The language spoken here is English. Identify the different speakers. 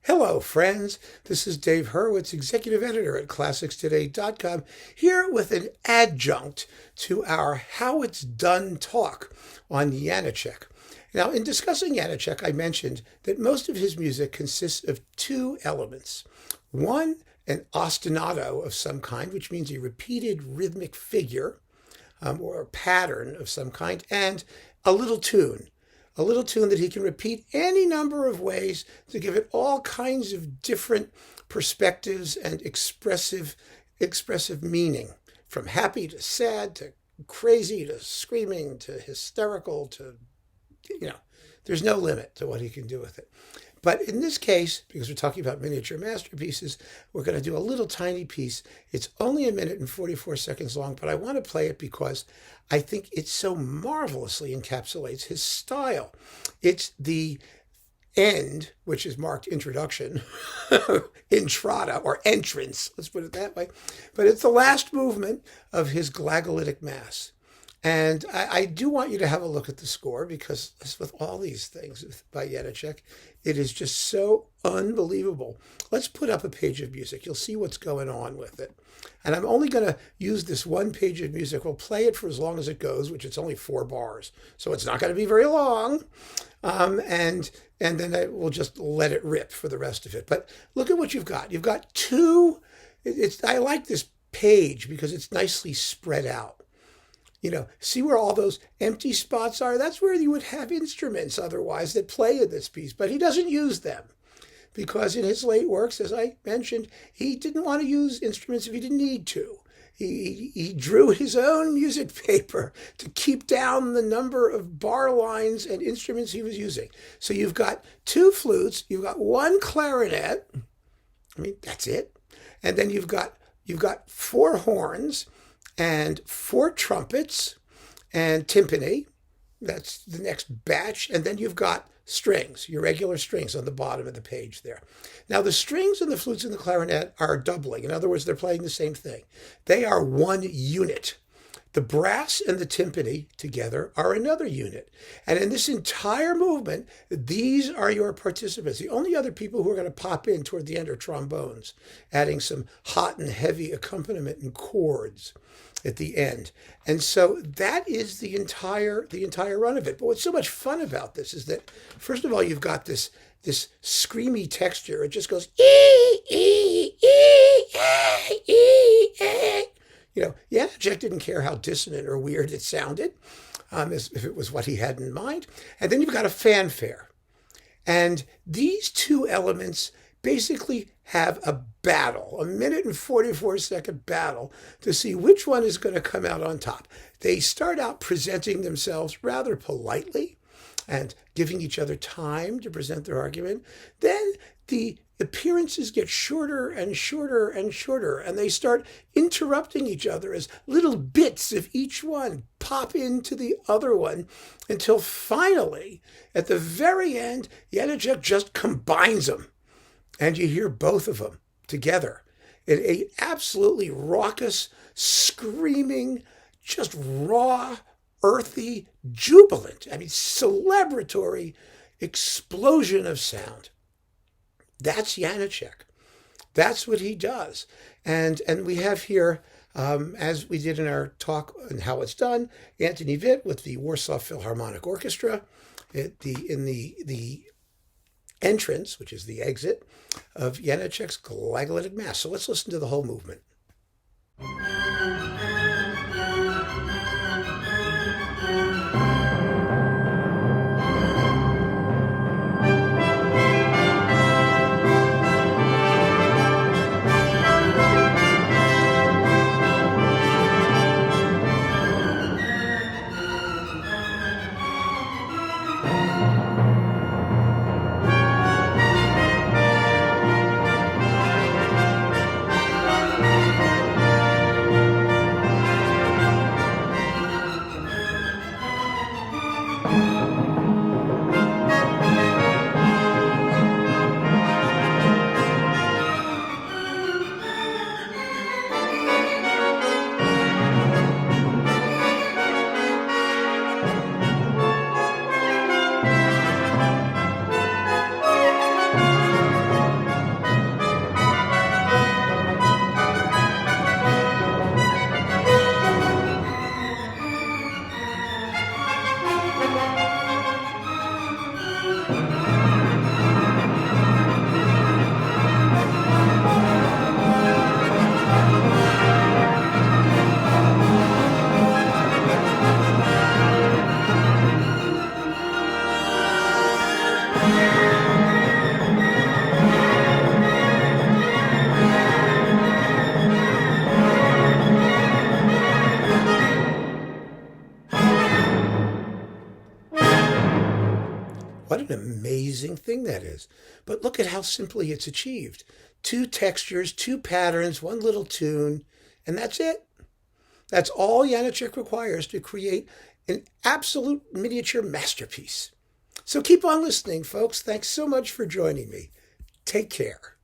Speaker 1: Hello, friends. This is Dave Hurwitz, executive editor at ClassicsToday.com, here with an adjunct to our How It's Done talk on Janáček. Now, in discussing Janáček, I mentioned that most of his music consists of two elements. One, an ostinato of some kind, which means a repeated rhythmic figure or a pattern of some kind, and a little tune. A little tune that he can repeat any number of ways to give it all kinds of different perspectives and expressive meaning, from happy to sad to crazy to screaming to hysterical to, there's no limit to what he can do with it. But in this case, because we're talking about miniature masterpieces, we're going to do a little tiny piece. It's only 1 minute and 44 seconds long, but I want to play it because I think it so marvelously encapsulates his style. It's the end, which is marked introduction, entrada, or entrance, let's put it that way. But it's the last movement of his glagolitic mass. And I do want you to have a look at the score, because as with all these things by Janáček, it is just so unbelievable. Let's put up a page of music. You'll see what's going on with it. And I'm only going to use this one page of music. We'll play it for as long as it goes, which it's only 4 bars. So it's not going to be very long. And then we'll just let it rip for the rest of it. But look at what you've got. You've got two. I like this page because it's nicely spread out. See where all those empty spots are? That's where you would have instruments otherwise that play in this piece. But he doesn't use them because in his late works, as I mentioned, he didn't want to use instruments if he didn't need to. He drew his own music paper to keep down the number of bar lines and instruments he was using. So you've got 2 flutes, you've got 1 clarinet. That's it. And then you've got 4 horns and 4 trumpets and timpani. That's the next batch. And then you've got strings, your regular strings on the bottom of the page there. Now, the strings and the flutes and the clarinet are doubling. In other words, they're playing the same thing. They are one unit. The brass and the timpani together are another unit. And in this entire movement, these are your participants. The only other people who are going to pop in toward the end are trombones, adding some hot and heavy accompaniment and chords at the end. And so that is the entire run of it. But what's so much fun about this is that, first of all, you've got this screamy texture. It just goes ee, ee, ee, ee, ee, ee. Janáček didn't care how dissonant or weird it sounded, as if it was what he had in mind. And then you've got a fanfare. And these two elements basically have a battle, 1 minute and 44 second battle to see which one is going to come out on top. They start out presenting themselves rather politely and giving each other time to present their argument. Then the appearances get shorter and shorter and shorter, and they start interrupting each other as little bits of each one pop into the other one until finally, at the very end, Janáček just combines them. And you hear both of them together in a absolutely raucous, screaming, just raw, earthy, jubilant, celebratory explosion of sound. That's Janáček. That's what he does. And we have here, as we did in our talk on How It's Done, Anthony Witt with the Warsaw Philharmonic Orchestra in the entrance, which is the exit, of Janáček's glagolitic mass. So let's listen to the whole movement. amazing thing that is. But look at how simply it's achieved. 2 textures, 2 patterns, 1 little tune, and that's it. That's all Janáček requires to create an absolute miniature masterpiece. So keep on listening, folks. Thanks so much for joining me. Take care.